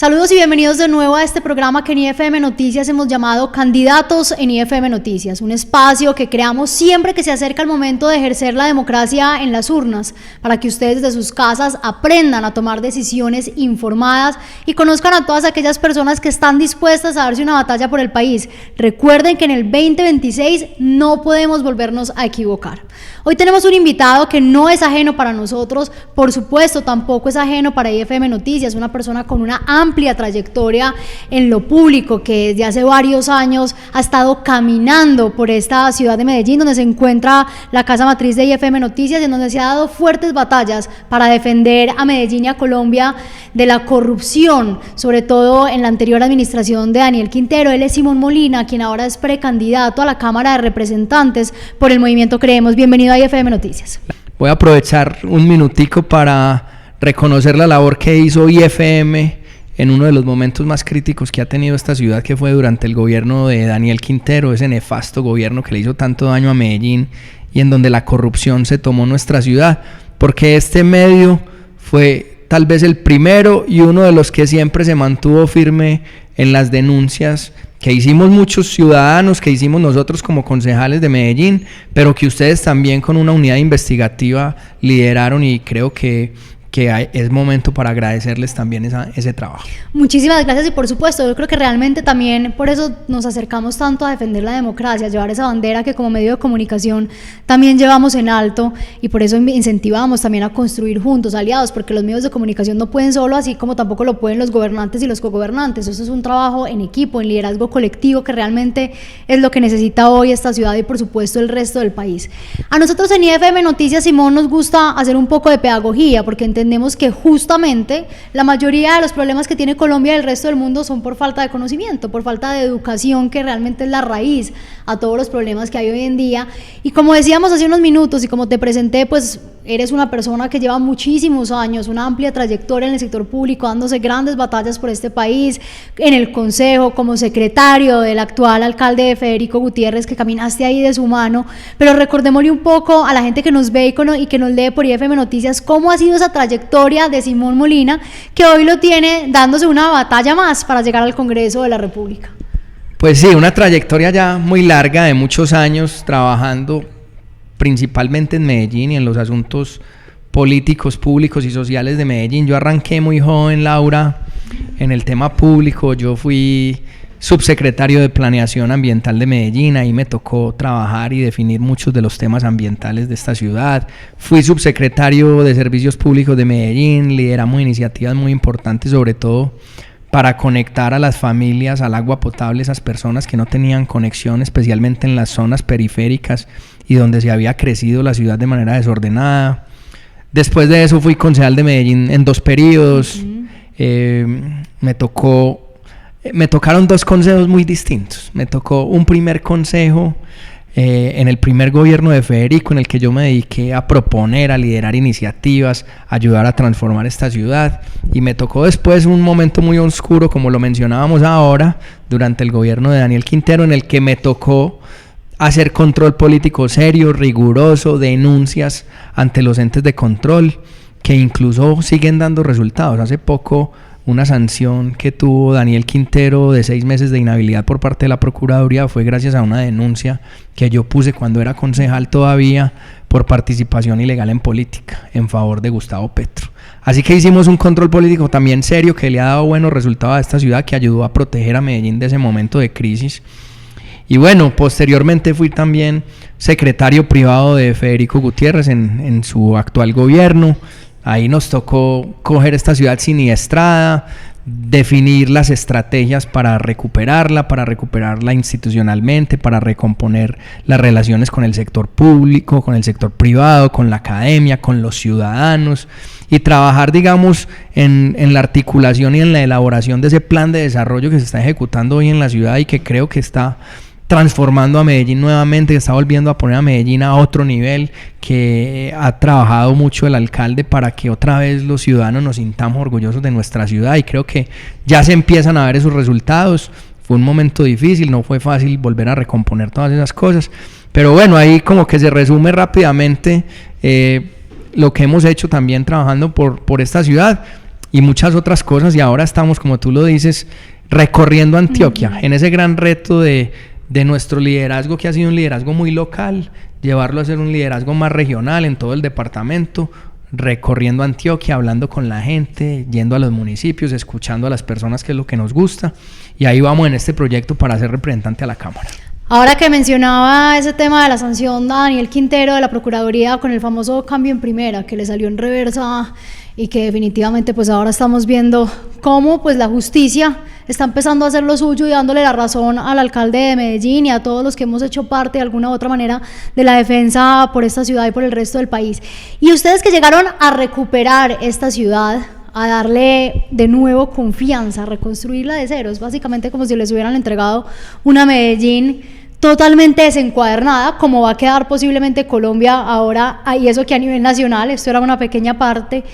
Saludos y bienvenidos de nuevo a este programa que en IFM Noticias hemos llamado Candidatos en IFM Noticias, un espacio que creamos siempre que se acerca el momento de ejercer la democracia en las urnas, para que ustedes desde sus casas aprendan a tomar decisiones informadas y conozcan a todas aquellas personas que están dispuestas a darse una batalla por el país. Recuerden que en el 2026 no podemos volvernos a equivocar. Hoy tenemos un invitado que no es ajeno para nosotros, por supuesto tampoco es ajeno para IFM Noticias, una persona con una amplia trayectoria en lo público que desde hace varios años ha estado caminando por esta ciudad de Medellín, donde se encuentra la casa matriz de IFM Noticias, en donde se ha dado fuertes batallas para defender a Medellín y a Colombia de la corrupción, sobre todo en la anterior administración de Daniel Quintero. Él es Simón Molina, quien ahora es precandidato a la Cámara de Representantes por el movimiento Creemos. Bienvenido a IFM Noticias. Voy a aprovechar un minutico para reconocer la labor que hizo IFM en uno de los momentos más críticos que ha tenido esta ciudad, que fue durante el gobierno de Daniel Quintero, ese nefasto gobierno que le hizo tanto daño a Medellín y en donde la corrupción se tomó nuestra ciudad, porque este medio fue tal vez el primero y uno de los que siempre se mantuvo firme en las denuncias que hicimos muchos ciudadanos, que hicimos nosotros como concejales de Medellín, pero que ustedes también con una unidad investigativa lideraron, y creo que es momento para agradecerles también ese trabajo. Muchísimas gracias, y por supuesto yo creo que realmente también por eso nos acercamos tanto a defender la democracia, a llevar esa bandera que como medio de comunicación también llevamos en alto, y por eso incentivamos también a construir juntos aliados, porque los medios de comunicación no pueden solo, así como tampoco lo pueden los gobernantes y los cogobernantes. Eso es un trabajo en equipo, en liderazgo colectivo, que realmente es lo que necesita hoy esta ciudad y por supuesto el resto del país. A nosotros en IFM Noticias, Simón, nos gusta hacer un poco de pedagogía, porque entendemos que justamente la mayoría de los problemas que tiene Colombia y el resto del mundo son por falta de conocimiento, por falta de educación, que realmente es la raíz a todos los problemas que hay hoy en día. Y como decíamos hace unos minutos y como te presenté, pues eres una persona que lleva muchísimos años, una amplia trayectoria en el sector público, dándose grandes batallas por este país, en el consejo, como secretario del actual alcalde Federico Gutiérrez, que caminaste ahí de su mano. Pero recordémosle un poco a la gente que nos ve y que nos lee por IFM Noticias cómo ha sido esa trayectoria de Simón Molina, que hoy lo tiene dándose una batalla más para llegar al Congreso de la República. Pues sí, una trayectoria ya muy larga de muchos años trabajando principalmente en Medellín y en los asuntos políticos, públicos y sociales de Medellín. Yo arranqué muy joven, Laura, en el tema público. Yo fui subsecretario de Planeación Ambiental de Medellín, ahí me tocó trabajar y definir muchos de los temas ambientales de esta ciudad. Fui subsecretario de Servicios Públicos de Medellín, lideramos iniciativas muy importantes, sobre todo para conectar a las familias al agua potable, esas personas que no tenían conexión, especialmente en las zonas periféricas y donde se había crecido la ciudad de manera desordenada. Después de eso fui concejal de Medellín en 2 periodos. Me tocaron 2 consejos muy distintos. Me tocó un primer consejo en el primer gobierno de Federico, en el que yo me dediqué a proponer, a liderar iniciativas, a ayudar a transformar esta ciudad. Y me tocó después un momento muy oscuro, como lo mencionábamos ahora, durante el gobierno de Daniel Quintero, en el que me tocó hacer control político serio, riguroso, denuncias ante los entes de control, que incluso siguen dando resultados. Hace poco, una sanción que tuvo Daniel Quintero de 6 meses de inhabilidad por parte de la Procuraduría fue gracias a una denuncia que yo puse cuando era concejal todavía por participación ilegal en política en favor de Gustavo Petro. Así que hicimos un control político también serio que le ha dado buenos resultados a esta ciudad, que ayudó a proteger a Medellín de ese momento de crisis. Y bueno, posteriormente fui también secretario privado de Federico Gutiérrez en su actual gobierno. Ahí nos tocó coger esta ciudad siniestrada, definir las estrategias para recuperarla institucionalmente, para recomponer las relaciones con el sector público, con el sector privado, con la academia, con los ciudadanos, y trabajar, digamos, en la articulación y en la elaboración de ese plan de desarrollo que se está ejecutando hoy en la ciudad y que creo que está transformando a Medellín nuevamente, que está volviendo a poner a Medellín a otro nivel, que ha trabajado mucho el alcalde para que otra vez los ciudadanos nos sintamos orgullosos de nuestra ciudad, y creo que ya se empiezan a ver esos resultados. Fue un momento difícil, no fue fácil volver a recomponer todas esas cosas, pero bueno, ahí como que se resume rápidamente lo que hemos hecho también trabajando por esta ciudad. y muchas otras cosas, y ahora estamos, como tú lo dices, recorriendo Antioquia, en ese gran reto de nuestro liderazgo, que ha sido un liderazgo muy local, llevarlo a ser un liderazgo más regional en todo el departamento, recorriendo Antioquia, hablando con la gente, yendo a los municipios, escuchando a las personas, que es lo que nos gusta, y ahí vamos en este proyecto para ser representante a la Cámara. Ahora que mencionaba ese tema de la sanción a Daniel Quintero de la Procuraduría con el famoso cambio en primera, que le salió en reversa y que definitivamente pues ahora estamos viendo cómo pues la justicia está empezando a hacer lo suyo y dándole la razón al alcalde de Medellín y a todos los que hemos hecho parte de alguna u otra manera de la defensa por esta ciudad y por el resto del país. Y ustedes que llegaron a recuperar esta ciudad, a darle de nuevo confianza, a reconstruirla de cero, es básicamente como si les hubieran entregado una Medellín totalmente desencuadernada, como va a quedar posiblemente Colombia ahora, y eso que a nivel nacional, esto era una pequeña parte,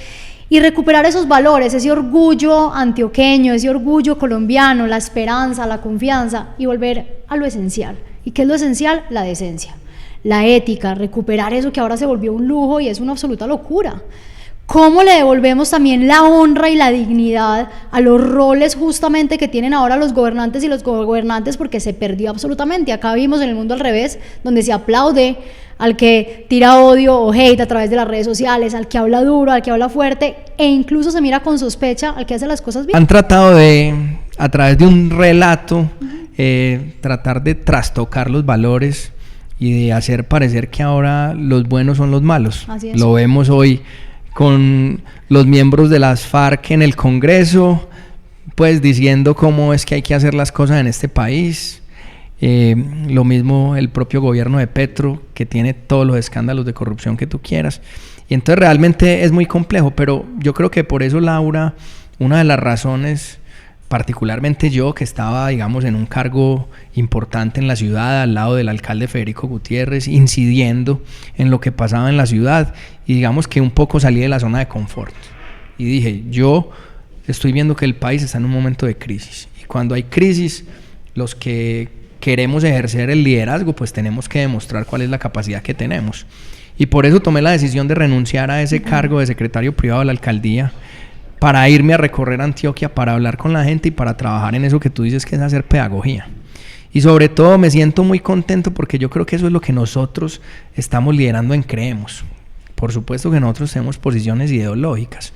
y recuperar esos valores, ese orgullo antioqueño, ese orgullo colombiano, la esperanza, la confianza, y volver a lo esencial. ¿Y qué es lo esencial? La decencia, la ética, recuperar eso que ahora se volvió un lujo y es una absoluta locura. ¿Cómo le devolvemos también la honra y la dignidad a los roles justamente que tienen ahora los gobernantes y los gobernantes? Porque se perdió absolutamente. Acá vimos en el mundo al revés, donde se aplaude al que tira odio o hate a través de las redes sociales, al que habla duro, al que habla fuerte, e incluso se mira con sospecha al que hace las cosas bien. Han tratado de, a través de un relato, tratar de trastocar los valores y de hacer parecer que ahora los buenos son los malos. Así es. Lo vemos hoy con los miembros de las FARC en el Congreso, pues diciendo cómo es que hay que hacer las cosas en este país. Lo mismo el propio gobierno de Petro, que tiene todos los escándalos de corrupción que tú quieras. Y entonces realmente es muy complejo, pero yo creo que por eso, Laura, una de las razones, particularmente yo, que estaba, digamos, en un cargo importante en la ciudad, al lado del alcalde Federico Gutiérrez, incidiendo en lo que pasaba en la ciudad, y digamos que un poco salí de la zona de confort. Y dije, yo estoy viendo que el país está en un momento de crisis. Y cuando hay crisis, los que queremos ejercer el liderazgo, pues tenemos que demostrar cuál es la capacidad que tenemos. Y por eso tomé la decisión de renunciar a ese cargo de secretario privado de la alcaldía, para irme a recorrer Antioquia, para hablar con la gente y para trabajar en eso que tú dices, que es hacer pedagogía. Y sobre todo me siento muy contento porque yo creo que eso es lo que nosotros estamos liderando en Creemos. Por supuesto que nosotros tenemos posiciones ideológicas,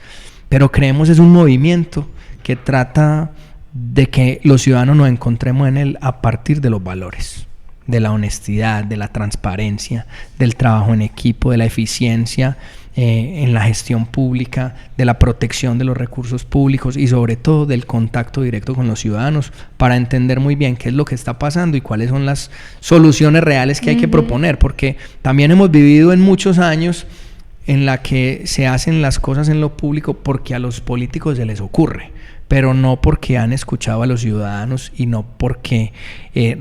pero Creemos es un movimiento que trata de que los ciudadanos nos encontremos en él a partir de los valores, de la honestidad, de la transparencia, del trabajo en equipo, de la eficiencia en la gestión pública, de la protección de los recursos públicos y sobre todo del contacto directo con los ciudadanos para entender muy bien qué es lo que está pasando y cuáles son las soluciones reales que hay que proponer, porque también hemos vivido en muchos años en la que se hacen las cosas en lo público porque a los políticos se les ocurre, pero no porque han escuchado a los ciudadanos y no porque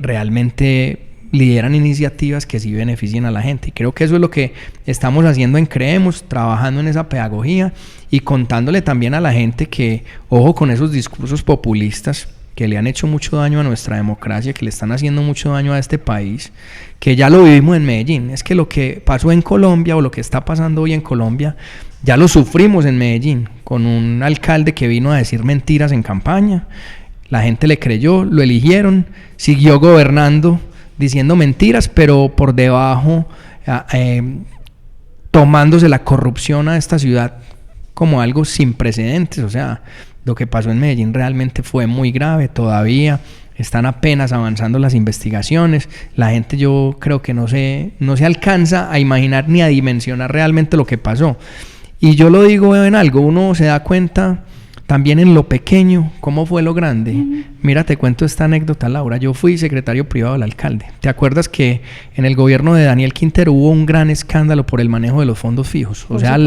realmente lideran iniciativas que sí beneficien a la gente. Y creo que eso es lo que estamos haciendo en Creemos, trabajando en esa pedagogía y contándole también a la gente que, ojo con esos discursos populistas que le han hecho mucho daño a nuestra democracia, que le están haciendo mucho daño a este país, que ya lo vivimos en Medellín. Es que lo que pasó en Colombia o lo que está pasando hoy en Colombia, ya lo sufrimos en Medellín, con un alcalde que vino a decir mentiras en campaña, la gente le creyó, lo eligieron, siguió gobernando diciendo mentiras, pero por debajo tomándose la corrupción a esta ciudad como algo sin precedentes. O sea, lo que pasó en Medellín realmente fue muy grave. Todavía están apenas avanzando las investigaciones. La gente, yo creo que no se alcanza a imaginar ni a dimensionar realmente lo que pasó. Y yo lo digo en algo, uno se da cuenta también en lo pequeño, cómo fue lo grande. Mira, te cuento esta anécdota, Laura. Yo fui secretario privado del alcalde. ¿Te acuerdas que en el gobierno de Daniel Quintero hubo un gran escándalo por el manejo de los fondos fijos? O sea,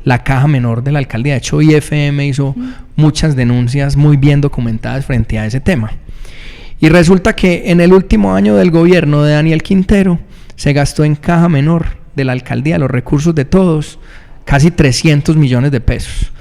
la caja menor de la alcaldía. De hecho, IFM hizo muchas denuncias muy bien documentadas frente a ese tema. Y resulta que en el último año del gobierno de Daniel Quintero se gastó en caja menor de la alcaldía, los recursos de todos, casi 300 millones de pesos.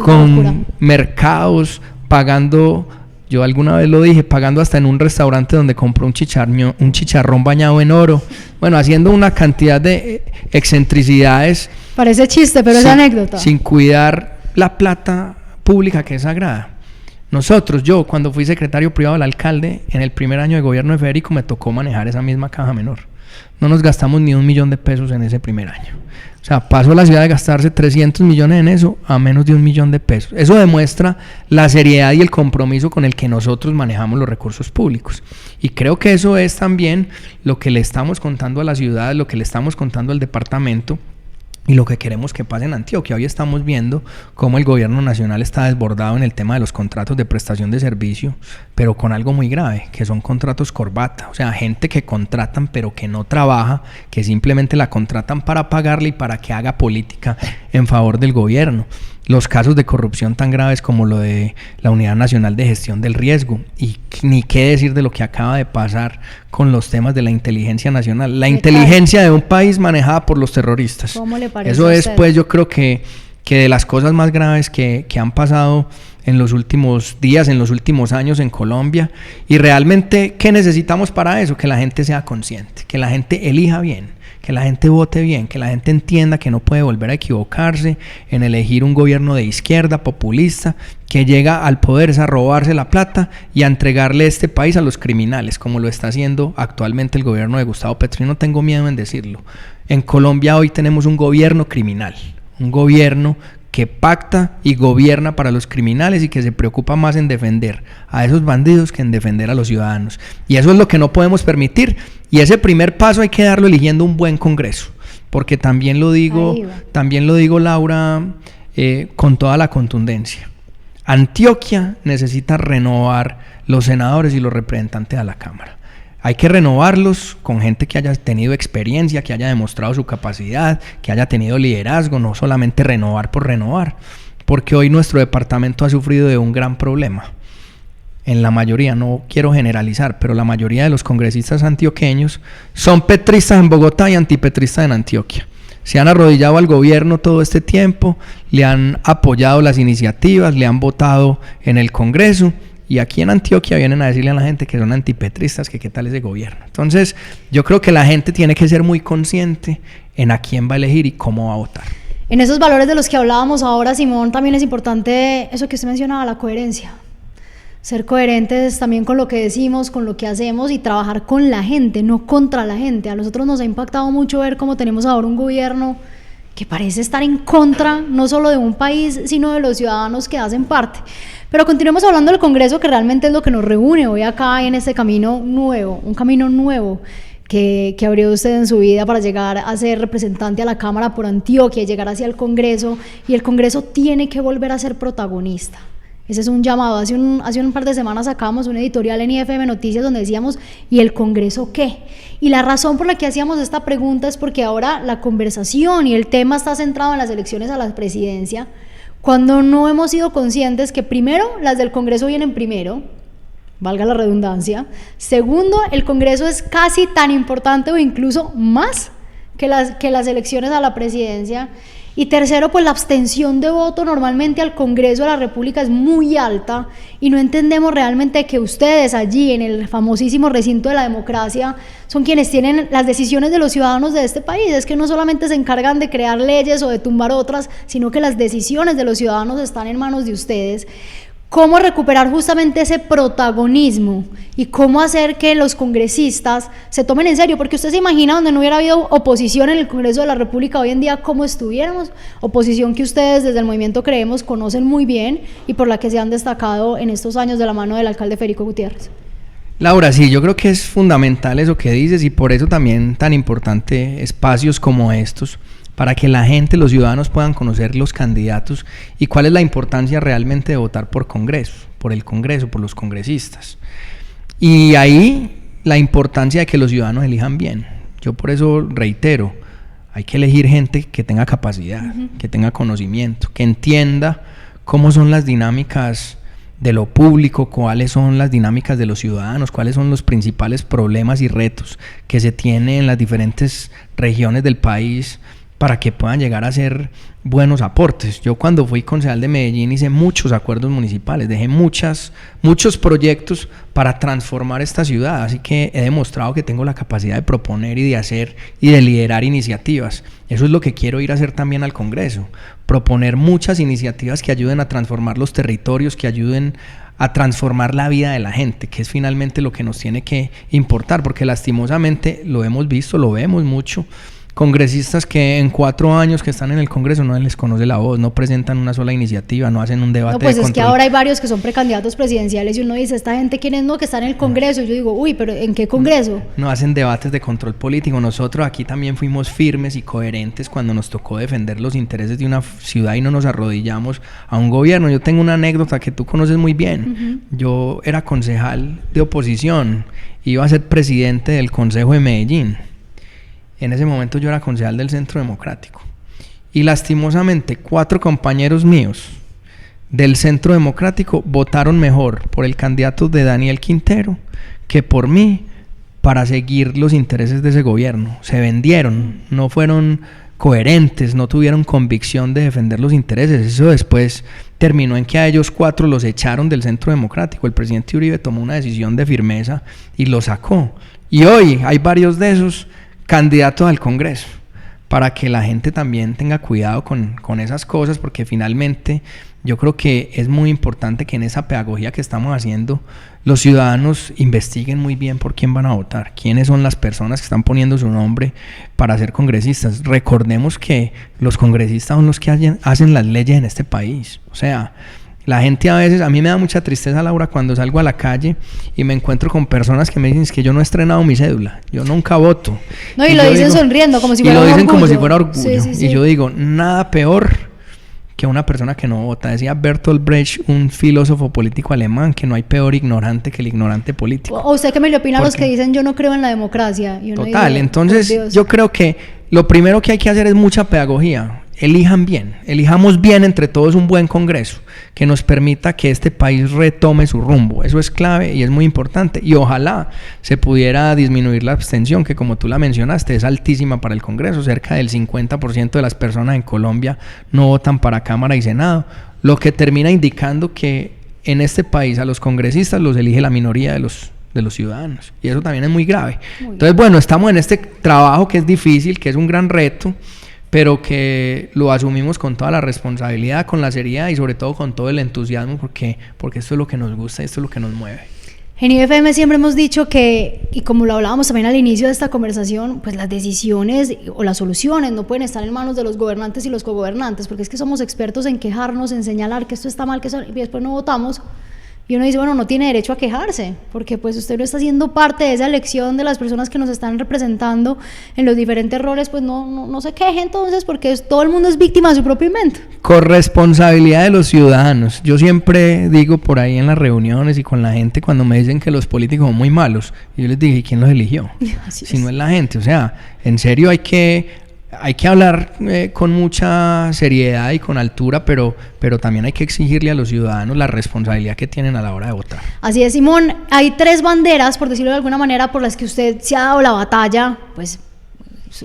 Con locura. Mercados, pagando, yo alguna vez lo dije, pagando hasta en un restaurante donde compró un chicharrón bañado en oro. Bueno, haciendo una cantidad de excentricidades. Parece chiste, pero es anécdota. Sin cuidar la plata pública que es sagrada. Yo cuando fui secretario privado del alcalde, en el primer año de gobierno de Federico me tocó manejar esa misma caja menor. No nos gastamos ni 1 millón de pesos en ese primer año. O sea, pasó la ciudad de gastarse 300 millones en eso a menos de 1 millón de pesos. Eso demuestra la seriedad y el compromiso con el que nosotros manejamos los recursos públicos. Y creo que eso es también lo que le estamos contando a la ciudad, lo que le estamos contando al departamento, y lo que queremos que pase en Antioquia. Hoy estamos viendo cómo el gobierno nacional está desbordado en el tema de los contratos de prestación de servicio, pero con algo muy grave, que son contratos corbata. O sea, gente que contratan pero que no trabaja, que simplemente la contratan para pagarle y para que haga política en favor del gobierno. Los casos de corrupción tan graves como lo de la Unidad Nacional de Gestión del Riesgo, y ni qué decir de lo que acaba de pasar con los temas de la inteligencia nacional, la inteligencia de un país manejada por los terroristas. ¿Cómo le parece Eso a es, usted? pues, yo creo que de las cosas más graves que han pasado en los últimos días, en los últimos años en Colombia. Y realmente, ¿qué necesitamos para eso? Que la gente sea consciente, que la gente elija bien, que la gente vote bien, que la gente entienda que no puede volver a equivocarse en elegir un gobierno de izquierda, populista, que llega al poder a robarse la plata y a entregarle este país a los criminales, como lo está haciendo actualmente el gobierno de Gustavo Petro. Y no tengo miedo en decirlo. En Colombia hoy tenemos un gobierno criminal, un gobierno que pacta y gobierna para los criminales y que se preocupa más en defender a esos bandidos que en defender a los ciudadanos. Y eso es lo que no podemos permitir. Y ese primer paso hay que darlo eligiendo un buen Congreso. Porque también lo digo, Laura, con toda la contundencia. Antioquia necesita renovar los senadores y los representantes a la Cámara. Hay que renovarlos con gente que haya tenido experiencia, que haya demostrado su capacidad, que haya tenido liderazgo, no solamente renovar por renovar, porque hoy nuestro departamento ha sufrido de un gran problema. En la mayoría, no quiero generalizar, pero la mayoría de los congresistas antioqueños son petristas en Bogotá y antipetristas en Antioquia. Se han arrodillado al gobierno todo este tiempo, le han apoyado las iniciativas, le han votado en el Congreso. Y aquí en Antioquia vienen a decirle a la gente que son antipetristas, que qué tal ese gobierno. Entonces, yo creo que la gente tiene que ser muy consciente en a quién va a elegir y cómo va a votar. En esos valores de los que hablábamos ahora, Simón, también es importante eso que usted mencionaba, la coherencia. Ser coherentes también con lo que decimos, con lo que hacemos, y trabajar con la gente, no contra la gente. A nosotros nos ha impactado mucho ver cómo tenemos ahora un gobierno que parece estar en contra no solo de un país, sino de los ciudadanos que hacen parte. Pero continuemos hablando del Congreso, que realmente es lo que nos reúne hoy acá en este camino nuevo, un camino nuevo que abrió usted en su vida para llegar a ser representante a la Cámara por Antioquia y llegar hacia el Congreso, y el Congreso tiene que volver a ser protagonista. Ese es un llamado. Hace un par de semanas sacábamos un editorial en IFM Noticias donde decíamos, ¿y el Congreso qué? Y la razón por la que hacíamos esta pregunta es porque ahora la conversación y el tema está centrado en las elecciones a la presidencia, cuando no hemos sido conscientes que primero, las del Congreso vienen primero, valga la redundancia. Segundo, el Congreso es casi tan importante o incluso más que las elecciones a la presidencia. Y tercero, pues la abstención de voto normalmente al Congreso de la República es muy alta, y no entendemos realmente que ustedes allí en el famosísimo recinto de la democracia son quienes tienen las decisiones de los ciudadanos de este país. Es que no solamente se encargan de crear leyes o de tumbar otras, sino que las decisiones de los ciudadanos están en manos de ustedes. ¿Cómo recuperar justamente ese protagonismo y cómo hacer que los congresistas se tomen en serio? Porque usted se imagina donde no hubiera habido oposición en el Congreso de la República hoy en día, ¿cómo estuviéramos? Oposición que ustedes desde el movimiento Creemos conocen muy bien y por la que se han destacado en estos años de la mano del alcalde Federico Gutiérrez. Laura, sí, yo creo que es fundamental eso que dices, y por eso también tan importante espacios como estos, para que la gente, los ciudadanos puedan conocer los candidatos y cuál es la importancia realmente de votar por Congreso, por el Congreso, por los congresistas. Y ahí la importancia de que los ciudadanos elijan bien. Yo por eso reitero, hay que elegir gente que tenga capacidad, que tenga conocimiento, que entienda cómo son las dinámicas de lo público, cuáles son las dinámicas de los ciudadanos, cuáles son los principales problemas y retos que se tienen en las diferentes regiones del país, para que puedan llegar a ser buenos aportes. Yo cuando fui concejal de Medellín hice muchos acuerdos municipales, dejé muchos proyectos para transformar esta ciudad, así que he demostrado que tengo la capacidad de proponer y de hacer y de liderar iniciativas. Eso es lo que quiero ir a hacer también al Congreso, proponer muchas iniciativas que ayuden a transformar los territorios, que ayuden a transformar la vida de la gente, que es finalmente lo que nos tiene que importar, porque lastimosamente lo hemos visto, lo vemos mucho, congresistas que en 4 años que están en el Congreso no les conoce la voz, no presentan una sola iniciativa, no hacen un debate. No, pues de es control. que ahora hay varios que son precandidatos presidenciales y uno dice, esta gente quién es, no, que está en el Congreso, y yo digo, uy, pero ¿en qué Congreso? No hacen debates de control político. Nosotros aquí también fuimos firmes y coherentes cuando nos tocó defender los intereses de una ciudad y no nos arrodillamos a un gobierno. Yo tengo una anécdota que tú conoces muy bien. Yo era concejal de oposición, iba a ser presidente del Consejo de Medellín. En ese momento yo era concejal del Centro Democrático y lastimosamente 4 compañeros míos del Centro Democrático votaron mejor por el candidato de Daniel Quintero que por mí para seguir los intereses de ese gobierno. Se vendieron, no fueron coherentes, no tuvieron convicción de defender los intereses. Eso después terminó en que a ellos 4 los echaron del Centro Democrático. El presidente Uribe tomó una decisión de firmeza y los sacó. Y hoy hay varios de esos candidatos al Congreso, para que la gente también tenga cuidado con esas cosas, porque finalmente yo creo que es muy importante que en esa pedagogía que estamos haciendo los ciudadanos investiguen muy bien por quién van a votar, quiénes son las personas que están poniendo su nombre para ser congresistas. Recordemos que los congresistas son los que hacen las leyes en este país. O sea, la gente a veces, a mí me da mucha tristeza, Laura, cuando salgo a la calle y me encuentro con personas que me dicen que yo no he estrenado mi cédula, yo nunca voto. No, y lo dicen sonriendo, como si fuera orgullo. Y lo dicen como si fuera orgullo. Sí. Y yo digo, nada peor que una persona que no vota. Decía Bertolt Brecht, un filósofo político alemán, que no hay peor ignorante que el ignorante político. O usted que me le opina a los que dicen yo no creo en la democracia. Y uno total, dice, entonces yo creo que lo primero que hay que hacer es mucha pedagogía. Elijan bien, elijamos bien entre todos un buen Congreso que nos permita que este país retome su rumbo. Eso es clave y es muy importante, y ojalá se pudiera disminuir la abstención, que como tú la mencionaste es altísima para el Congreso. Cerca del 50% de las personas en Colombia no votan para Cámara y Senado, lo que termina indicando que en este país a los congresistas los elige la minoría de los ciudadanos, y eso también es muy grave. Entonces, bueno, estamos en este trabajo que es difícil, que es un gran reto, pero que lo asumimos con toda la responsabilidad, con la seriedad y sobre todo con todo el entusiasmo, porque esto es lo que nos gusta y esto es lo que nos mueve. En IFM siempre hemos dicho que, y como lo hablábamos también al inicio de esta conversación, pues las decisiones o las soluciones no pueden estar en manos de los gobernantes y los cogobernantes, porque es que somos expertos en quejarnos, en señalar que esto está mal, que eso, y después no votamos. Y uno dice, bueno, no tiene derecho a quejarse, porque pues usted no está siendo parte de esa elección de las personas que nos están representando en los diferentes roles, pues no se queje entonces, porque todo el mundo es víctima de su propio invento. Corresponsabilidad de los ciudadanos. Yo siempre digo por ahí en las reuniones y con la gente cuando me dicen que los políticos son muy malos, y yo les dije, ¿quién los eligió? Si no es la gente. O sea, en serio hay que hablar con mucha seriedad y con altura, pero también hay que exigirle a los ciudadanos la responsabilidad que tienen a la hora de votar. Así es, Simón. Hay 3 banderas, por decirlo de alguna manera, por las que usted se ha dado la batalla, pues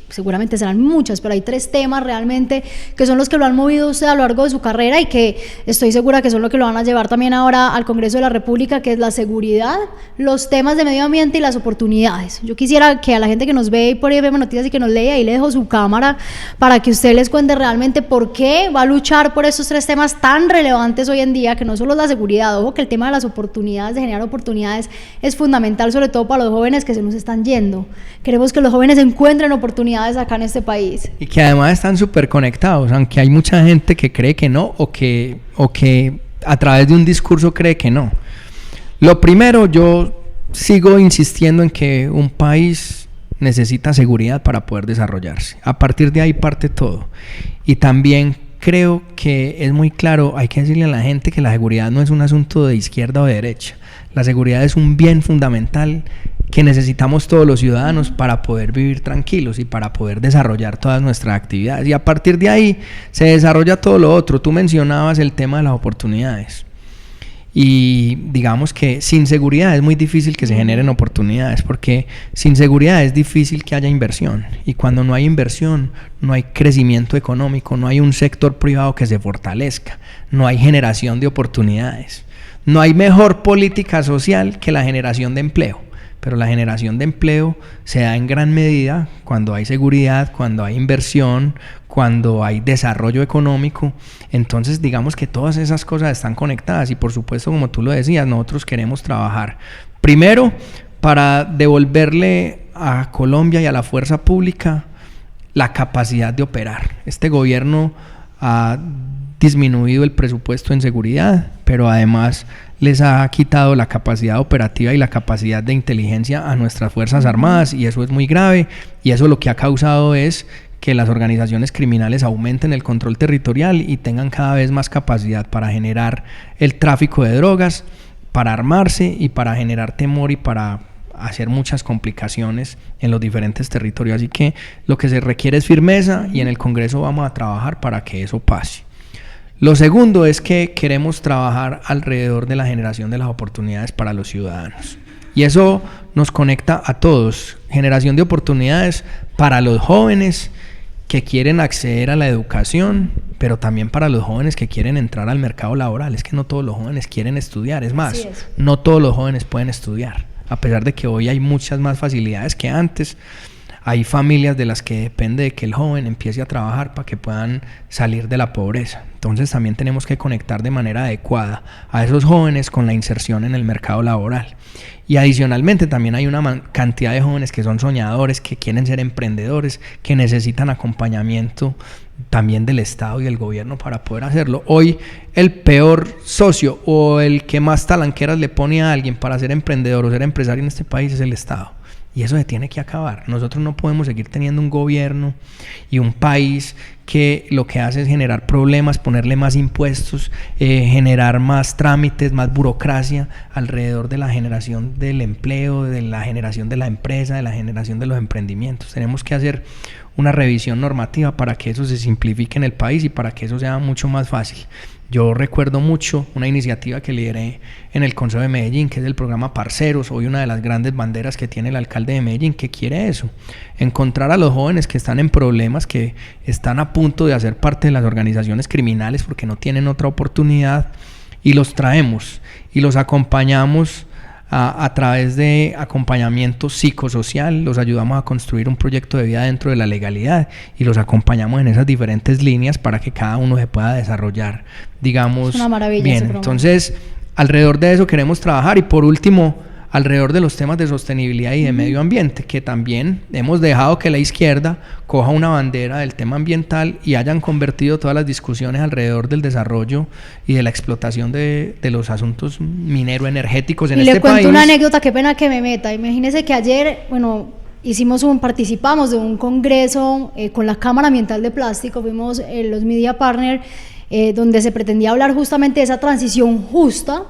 seguramente serán muchas, pero hay 3 temas realmente que son los que lo han movido usted a lo largo de su carrera y que estoy segura que son los que lo van a llevar también ahora al Congreso de la República, que es la seguridad, los temas de medio ambiente y las oportunidades. Yo quisiera que a la gente que nos ve por IFM Noticias y que nos lee, ahí le dejo su cámara para que usted les cuente realmente por qué va a luchar por estos 3 temas tan relevantes hoy en día, que no solo es la seguridad, ojo que el tema de las oportunidades, de generar oportunidades, es fundamental, sobre todo para los jóvenes que se nos están yendo. Queremos que los jóvenes encuentren oportunidades acá en este país. Y que además están súper conectados, aunque hay mucha gente que cree que no, o que a través de un discurso cree que no. Lo primero, yo sigo insistiendo en que un país necesita seguridad para poder desarrollarse. A partir de ahí parte todo. Y también creo que es muy claro, hay que decirle a la gente que la seguridad no es un asunto de izquierda o de derecha. La seguridad es un bien fundamental que necesitamos todos los ciudadanos para poder vivir tranquilos y para poder desarrollar todas nuestras actividades. Y a partir de ahí se desarrolla todo lo otro. Tú mencionabas el tema de las oportunidades. Y digamos que sin seguridad es muy difícil que se generen oportunidades, porque sin seguridad es difícil que haya inversión, y cuando no hay inversión no hay crecimiento económico, no hay un sector privado que se fortalezca, no hay generación de oportunidades. No hay mejor política social que la generación de empleo, pero la generación de empleo se da en gran medida cuando hay seguridad, cuando hay inversión, cuando hay desarrollo económico. Entonces digamos que todas esas cosas están conectadas, y por supuesto, como tú lo decías, nosotros queremos trabajar primero para devolverle a Colombia y a la fuerza pública la capacidad de operar. Este gobierno ha disminuido el presupuesto en seguridad, pero además les ha quitado la capacidad operativa y la capacidad de inteligencia a nuestras Fuerzas Armadas, y eso es muy grave, y eso lo que ha causado es que las organizaciones criminales aumenten el control territorial y tengan cada vez más capacidad para generar el tráfico de drogas, para armarse y para generar temor y para hacer muchas complicaciones en los diferentes territorios. Así que lo que se requiere es firmeza, y en el Congreso vamos a trabajar para que eso pase. Lo segundo es que queremos trabajar alrededor de la generación de las oportunidades para los ciudadanos. Y eso nos conecta a todos. Generación de oportunidades para los jóvenes que quieren acceder a la educación, pero también para los jóvenes que quieren entrar al mercado laboral. Es que no todos los jóvenes quieren estudiar. Es más, no todos los jóvenes pueden estudiar. A pesar de que hoy hay muchas más facilidades que antes, hay familias de las que depende de que el joven empiece a trabajar para que puedan salir de la pobreza. Entonces también tenemos que conectar de manera adecuada a esos jóvenes con la inserción en el mercado laboral. Y adicionalmente también hay una cantidad de jóvenes que son soñadores, que quieren ser emprendedores, que necesitan acompañamiento también del Estado y del gobierno para poder hacerlo. Hoy el peor socio o el que más talanqueras le pone a alguien para ser emprendedor o ser empresario en este país es el Estado. Y eso se tiene que acabar. Nosotros no podemos seguir teniendo un gobierno y un país que lo que hace es generar problemas, ponerle más impuestos, generar más trámites, más burocracia alrededor de la generación del empleo, de la generación de la empresa, de la generación de los emprendimientos. Tenemos que hacer una revisión normativa para que eso se simplifique en el país y para que eso sea mucho más fácil. Yo recuerdo mucho una iniciativa que lideré en el Consejo de Medellín, que es el programa Parceros, hoy una de las grandes banderas que tiene el alcalde de Medellín, que quiere eso, encontrar a los jóvenes que están en problemas, que están a punto de hacer parte de las organizaciones criminales porque no tienen otra oportunidad, y los traemos y los acompañamos a través de acompañamiento psicosocial, los ayudamos a construir un proyecto de vida dentro de la legalidad y los acompañamos en esas diferentes líneas para que cada uno se pueda desarrollar, digamos, es una maravilla bien. Entonces, alrededor de eso queremos trabajar. Y por último, alrededor de los temas de sostenibilidad y de medio ambiente, que también hemos dejado que la izquierda coja una bandera del tema ambiental y hayan convertido todas las discusiones alrededor del desarrollo y de la explotación de los asuntos minero-energéticos en este país. Y le cuento una anécdota, qué pena que me meta. Imagínese que ayer, participamos de un congreso con la Cámara Ambiental de Plástico, fuimos los Media Partner, donde se pretendía hablar justamente de esa transición justa,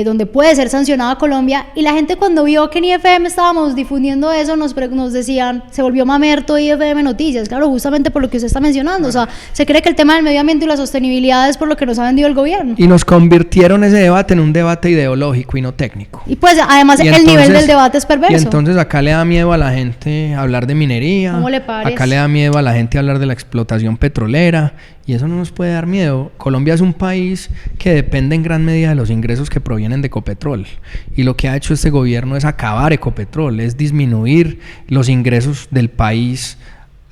donde puede ser sancionada Colombia, y la gente cuando vio que en IFM estábamos difundiendo eso nos decían, se volvió mamerto IFM Noticias, claro, justamente por lo que usted está mencionando, o sea, se cree que el tema del medio ambiente y la sostenibilidad es por lo que nos ha vendido el gobierno. Y nos convirtieron ese debate en un debate ideológico y no técnico. Y pues además el nivel del debate es perverso. Y entonces acá le da miedo a la gente hablar de minería, ¿cómo le parece? Acá le da miedo a la gente hablar de la explotación petrolera, y eso no nos puede dar miedo. Colombia es un país que depende en gran medida de los ingresos que provienen de Ecopetrol, y lo que ha hecho este gobierno es acabar Ecopetrol, es disminuir los ingresos del país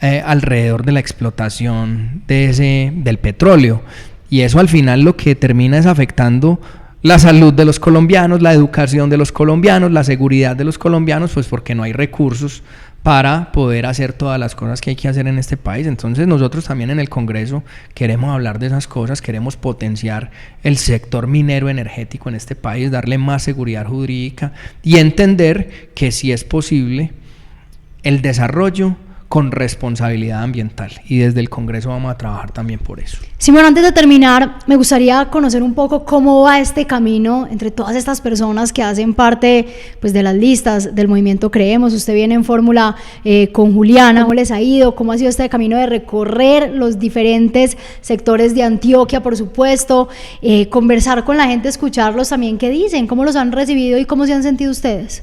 alrededor de la explotación del petróleo, y eso al final lo que termina es afectando la salud de los colombianos, la educación de los colombianos, la seguridad de los colombianos, pues porque no hay recursos para poder hacer todas las cosas que hay que hacer en este país. Entonces nosotros también en el Congreso queremos hablar de esas cosas, queremos potenciar el sector minero energético en este país, darle más seguridad jurídica y entender que sí es posible el desarrollo con responsabilidad ambiental, y desde el Congreso vamos a trabajar también por eso. Simón, antes de terminar, me gustaría conocer un poco cómo va este camino entre todas estas personas que hacen parte, pues, de las listas del movimiento Creemos. Usted viene en fórmula con Juliana. ¿Cómo les ha ido? ¿Cómo ha sido este camino de recorrer los diferentes sectores de Antioquia, por supuesto? Conversar con la gente, escucharlos también, qué dicen, cómo los han recibido y cómo se han sentido ustedes.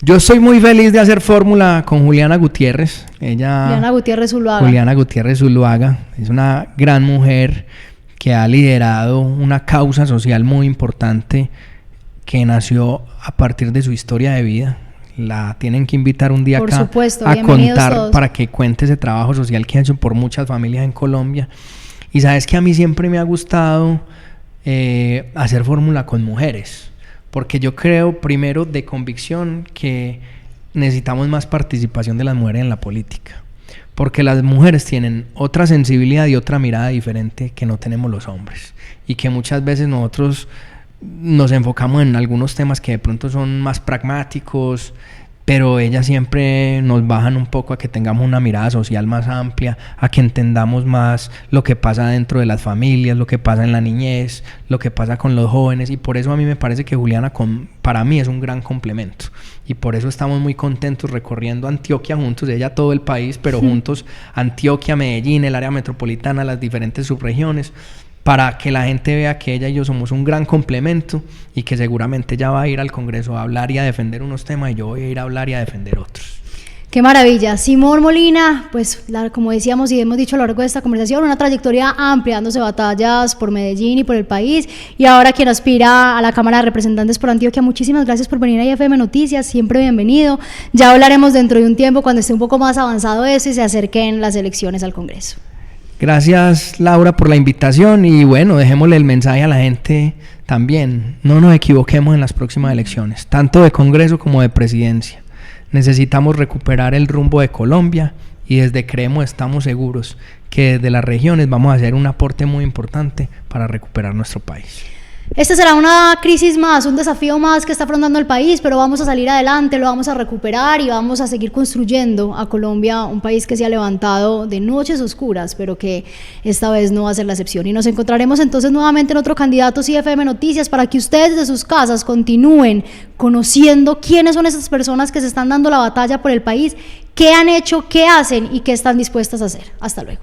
Yo estoy muy feliz de hacer fórmula con Juliana Gutiérrez. Juliana Gutiérrez Zuluaga es una gran mujer que ha liderado una causa social muy importante que nació a partir de su historia de vida. La tienen que invitar un día acá a contar todos, para que cuente ese trabajo social que ha hecho por muchas familias en Colombia. Y sabes que a mí siempre me ha gustado hacer fórmula con mujeres, porque yo creo, primero, de convicción, que necesitamos más participación de las mujeres en la política, porque las mujeres tienen otra sensibilidad y otra mirada diferente que no tenemos los hombres, y que muchas veces nosotros nos enfocamos en algunos temas que de pronto son más pragmáticos, pero ellas siempre nos bajan un poco a que tengamos una mirada social más amplia, a que entendamos más lo que pasa dentro de las familias, lo que pasa en la niñez, lo que pasa con los jóvenes, y por eso a mí me parece que Juliana para mí es un gran complemento, y por eso estamos muy contentos recorriendo Antioquia juntos, ella todo el país, pero juntos Antioquia, Medellín, el área metropolitana, las diferentes subregiones, para que la gente vea que ella y yo somos un gran complemento, y que seguramente ella va a ir al Congreso a hablar y a defender unos temas, y yo voy a ir a hablar y a defender otros. ¡Qué maravilla! Simón Molina, pues como decíamos y hemos dicho a lo largo de esta conversación, una trayectoria amplia, dándose batallas por Medellín y por el país, y ahora quien aspira a la Cámara de Representantes por Antioquia. Muchísimas gracias por venir a IFM Noticias, siempre bienvenido. Ya hablaremos dentro de un tiempo cuando esté un poco más avanzado eso y se acerquen las elecciones al Congreso. Gracias, Laura, por la invitación, y bueno, dejémosle el mensaje a la gente también. No nos equivoquemos en las próximas elecciones, tanto de Congreso como de Presidencia. Necesitamos recuperar el rumbo de Colombia, y desde Creemos estamos seguros que desde las regiones vamos a hacer un aporte muy importante para recuperar nuestro país. Esta será una crisis más, un desafío más que está afrontando el país, pero vamos a salir adelante, lo vamos a recuperar y vamos a seguir construyendo a Colombia, un país que se ha levantado de noches oscuras, pero que esta vez no va a ser la excepción. Y nos encontraremos entonces nuevamente en otro Candidatos IFM Noticias, para que ustedes de sus casas continúen conociendo quiénes son esas personas que se están dando la batalla por el país, qué han hecho, qué hacen y qué están dispuestas a hacer. Hasta luego.